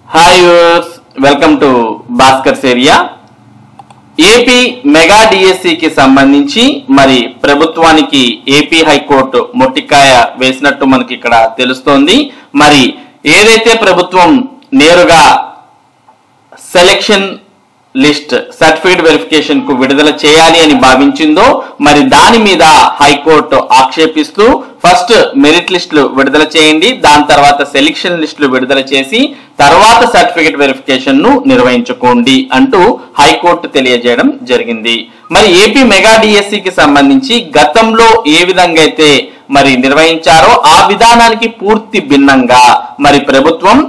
Hi viewers, welcome to Bhaskar's area. AP mega డిఎస్సికి సంబంధించి మరి ప్రభుత్వానికి ఏపీ హైకోర్టు మొట్టికాయ వేసినట్టు మనకి ఇక్కడ తెలుస్తోంది. మరి ఏదైతే ప్రభుత్వం నేరుగా సెలెక్షన్ లిస్ట్ సర్టిఫికేట్ వెరిఫికేషన్ కు విడుదల చేయాలి అని భావించిందో మరి దాని మీద హైకోర్టు ఆక్షేపిస్తూ ఫస్ట్ మెరిట్ లిస్టులు విడుదల చేయండి, దాని తర్వాత సెలెక్షన్ లిస్టులు విడుదల చేసి తర్వాత సర్టిఫికేట్ వెరిఫికేషన్ ను నిర్వహించుకోండి అంటూ హైకోర్టు తెలియజేయడం జరిగింది. మరి ఏపీ మెగా డిఎస్సికి సంబంధించి గతంలో ఏ విధంగా అయితే మరి నిర్వహించారో ఆ విధానానికి పూర్తి భిన్నంగా మరి ప్రభుత్వం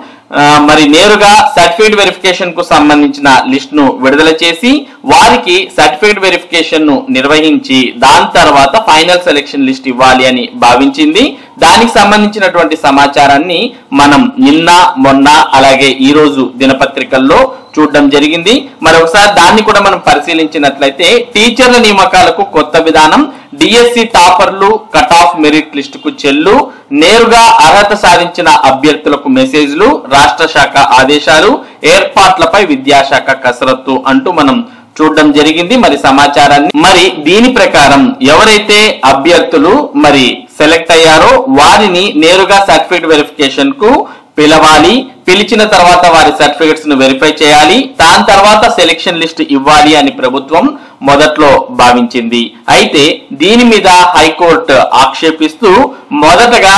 మరి నేరుగా సర్టిఫికేట్ వెరిఫికేషన్ కు సంబంధించిన లిస్ట్ ను విడుదల చేసి వారికి సర్టిఫికేట్ వెరిఫికేషన్ ను నిర్వహించి దాని తర్వాత ఫైనల్ సెలెక్షన్ లిస్ట్ ఇవ్వాలి అని భావించింది. దానికి సంబంధించినటువంటి సమాచారాన్ని మనం నిన్న మొన్న అలాగే ఈ రోజు దినపత్రికల్లో చూడడం జరిగింది. మరి ఒకసారి దాన్ని కూడా మనం పరిశీలించినట్లయితే టీచర్ల నియామకాలకు కొత్త విధానం, డిఎస్సి టాపర్లు కట్ ఆఫ్ మెరిట్ లిస్ట్ కు చెల్లు, నేరుగా అర్హత సాధించిన అభ్యర్థులకు మెసేజ్లు, రాష్ట్ర శాఖ ఆదేశాలు, ఏర్పాట్లపై విద్యాశాఖ కసరత్తు అంటూ మనం చూడడం జరిగింది మరి సమాచారాన్ని. మరి దీని ప్రకారం ఎవరైతే అభ్యర్థులు మరి సెలెక్ట్ అయ్యారో వారిని నేరుగా సర్టిఫికేట్ వెరిఫికేషన్ కు పిలవాలి, పిలిచిన తర్వాత వారి సర్టిఫికెట్స్ ను వెరిఫై చేయాలి, దాని తర్వాత సెలెక్షన్ లిస్ట్ ఇవ్వాలి అని ప్రభుత్వం మొదట్లో భావించింది. అయితే దీని మీద హైకోర్టు ఆక్షేపిస్తూ మొదటగా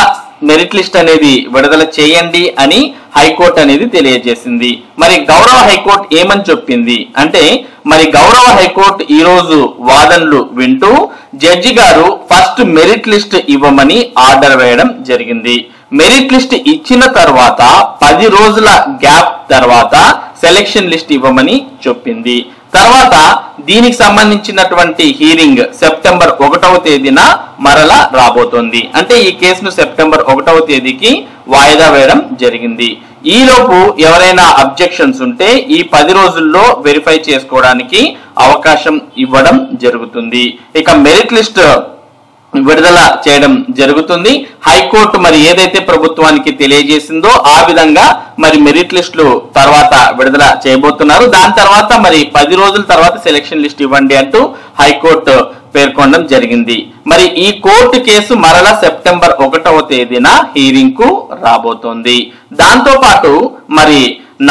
మెరిట్ లిస్ట్ అనేది విడుదల చేయండి అని హైకోర్టు అనేది తెలియజేసింది. మరి గౌరవ హైకోర్టు ఏమని చెప్పింది అంటే మరి గౌరవ హైకోర్టు ఈ రోజు వాదనలు వింటూ జడ్జి గారు ఫస్ట్ మెరిట్ లిస్ట్ ఇవ్వమని ఆర్డర్ వేయడం జరిగింది. మెరిట్ లిస్ట్ ఇచ్చిన తర్వాత 10 రోజుల గ్యాప్ తర్వాత సెలెక్షన్ లిస్ట్ ఇవ్వమని చెప్పింది. తర్వాత దీనికి సంబంధించినటువంటి హీరింగ్ సెప్టెంబర్ 1వ తేదీన మరలా రాబోతోంది. అంటే ఈ కేసును సెప్టెంబర్ 1వ తేదీకి వాయిదా వేయడం జరిగింది. ఈలోపు ఎవరైనా అబ్జెక్షన్స్ ఉంటే ఈ 10 రోజుల్లో వెరిఫై చేసుకోవడానికి అవకాశం ఇవ్వడం జరుగుతుంది. ఇక మెరిట్ లిస్ట్ విడుదల చేయడం జరుగుతుంది. హైకోర్టు మరి ఏదైతే ప్రభుత్వానికి తెలియజేసిందో ఆ విధంగా మరి మెరిట్ లిస్టులు తర్వాత విడుదల చేయబోతున్నారు. దాని తర్వాత మరి 10 రోజుల తర్వాత సెలెక్షన్ లిస్ట్ ఇవ్వండి అంటూ హైకోర్టు పేర్కొనడం జరిగింది. మరి ఈ కోర్టు కేసు మరలా సెప్టెంబర్ 1వ తేదీన హీరింగ్ కు రాబోతోంది. దాంతో పాటు మరి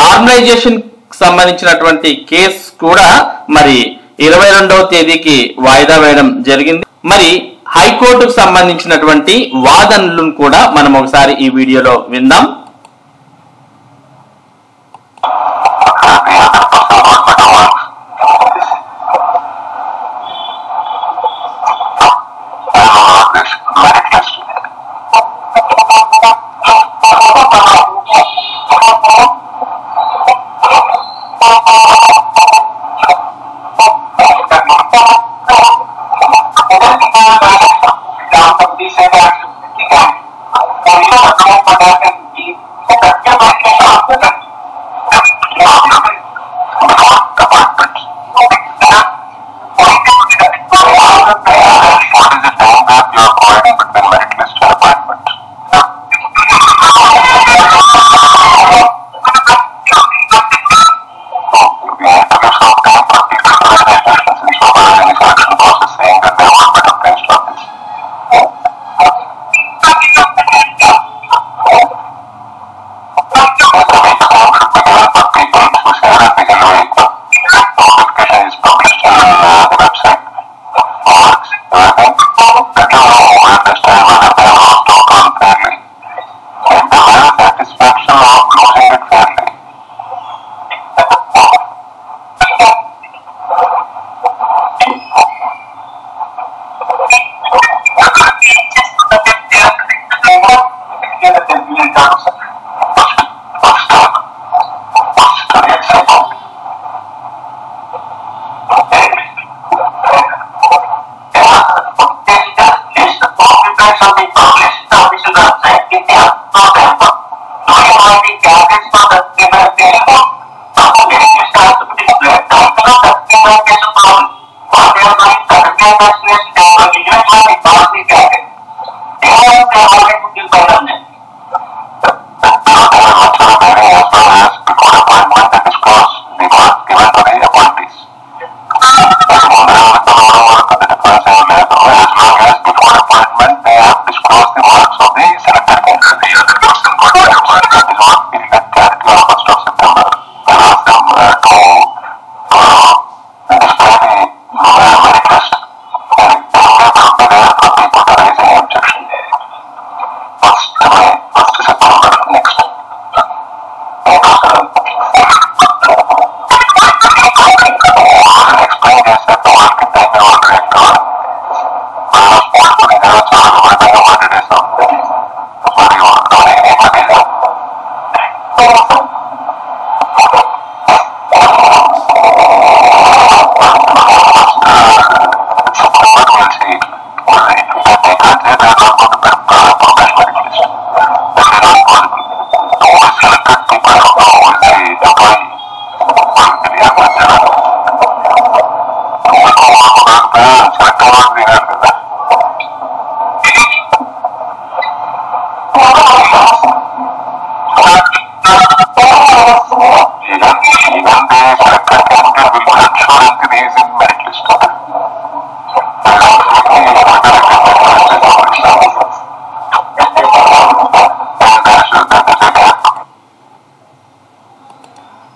నార్మలైజేషన్ సంబంధించినటువంటి కేసు కూడా మరి 22వ తేదీకి వాయిదా వేయడం జరిగింది. మరి హైకోర్టుకు సంబంధించినటువంటి వాదనలను కూడా మనం ఒకసారి ఈ వీడియోలో విందాం.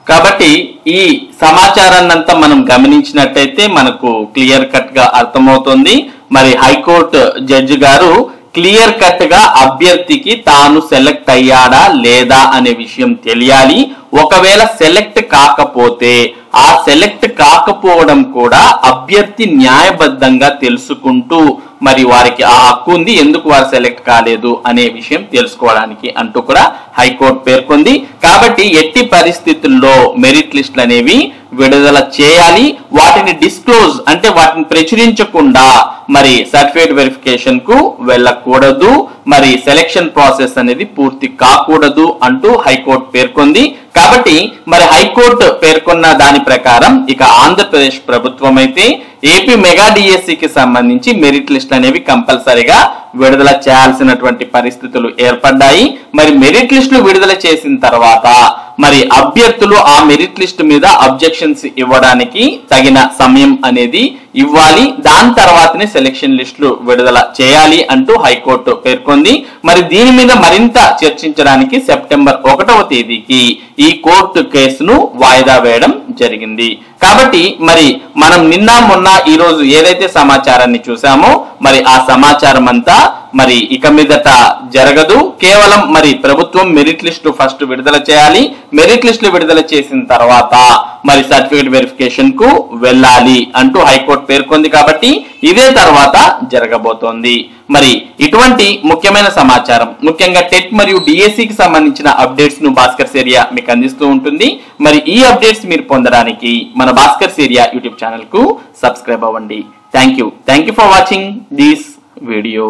కాబట్టి ఈ సమాచారాన్నంతా మనం గమనించినట్టయితే మనకు క్లియర్ కట్ గా అర్థమవుతుంది. మరి హైకోర్టు జడ్జి గారు క్లియర్ కట్ గా అభ్యర్థికి తాను సెలెక్ట్ అయ్యాడా లేదా అనే విషయం తెలియాలి. ఒకవేళ సెలెక్ట్ కాకపోతే ఆ సెలెక్ట్ కాకపోవడం కూడా అభ్యర్థి న్యాయబద్ధంగా తెలుసుకుంటూ మరి వారికి ఆ హక్కు ఉంది, ఎందుకు వారు సెలెక్ట్ కాలేదు అనే విషయం తెలుసుకోవడానికి అంటూ కూడా హైకోర్టు పేర్కొంది. కాబట్టి ఎట్టి పరిస్థితుల్లో మెరిట్ లిస్టులు అనేవి విడుదల చేయాలి. వాటిని డిస్క్లోజ్ అంటే వాటిని ప్రచురించకుండా మరి సర్టిఫికేట్ వెరిఫికేషన్ కు వెళ్ళకూడదు, మరి సెలెక్షన్ ప్రాసెస్ అనేది పూర్తి కాకూడదు అంటూ హైకోర్టు పేర్కొంది. కాబట్టి మరి హైకోర్టు పేర్కొన్న దాని ప్రకారం ఇక ఆంధ్రప్రదేశ్ ప్రభుత్వం అయితే ఏపీ మెగా డిఎస్సికి సంబంధించి మెరిట్ లిస్ట్ అనేవి కంపల్సరిగా విడుదల చేయాల్సినటువంటి పరిస్థితులు ఏర్పడ్డాయి. మరి మెరిట్ లిస్టులు విడుదల చేసిన తర్వాత మరి అభ్యర్థులు ఆ మెరిట్ లిస్ట్ మీద అబ్జెక్షన్స్ ఇవ్వడానికి తగిన సమయం అనేది ఇవ్వాలి. దాని తర్వాతనే సెలెక్షన్ లిస్టులు విడుదల చేయాలి అంటూ హైకోర్టు పేర్కొంది. మరి దీని మీద మరింత చర్చించడానికి సెప్టెంబర్ 1వ తేదీకి ఈ కోర్టు కేసును వాయిదా వేయడం జరిగింది. కాబట్టి మరి మనం నిన్న మొన్న ఈ రోజు ఏదైతే సమాచారాన్ని చూసామో మరి ఆ సమాచారం అంతా మరి ఇక మీదట జరగదు. కేవలం మరి ప్రభుత్వం మెరిట్ లిస్టు ఫస్ట్ విడుదల చేయాలి, మెరిట్ లిస్టులు విడుదల చేసిన తర్వాత మరి సర్టిఫికేట్ వెరిఫికేషన్ కు వెళ్ళాలి అంటూ హైకోర్టు పేర్కొంది. కాబట్టి ఇదే తర్వాత జరగబోతోంది. మరి ఇటువంటి ముఖ్యమైన సమాచారం ముఖ్యంగా టెట్ మరియు డిఎస్సికి సంబంధించిన అప్డేట్స్ ను భాస్కర్ ఏరియా మీకు అందిస్తూ ఉంటుంది. మరి ఈ అప్డేట్స్ మీరు పొందడానికి మన భాస్కర్ ఏరియా యూట్యూబ్ ఛానల్ కు సబ్స్క్రైబ్ అవ్వండి. Thank you for watching this video.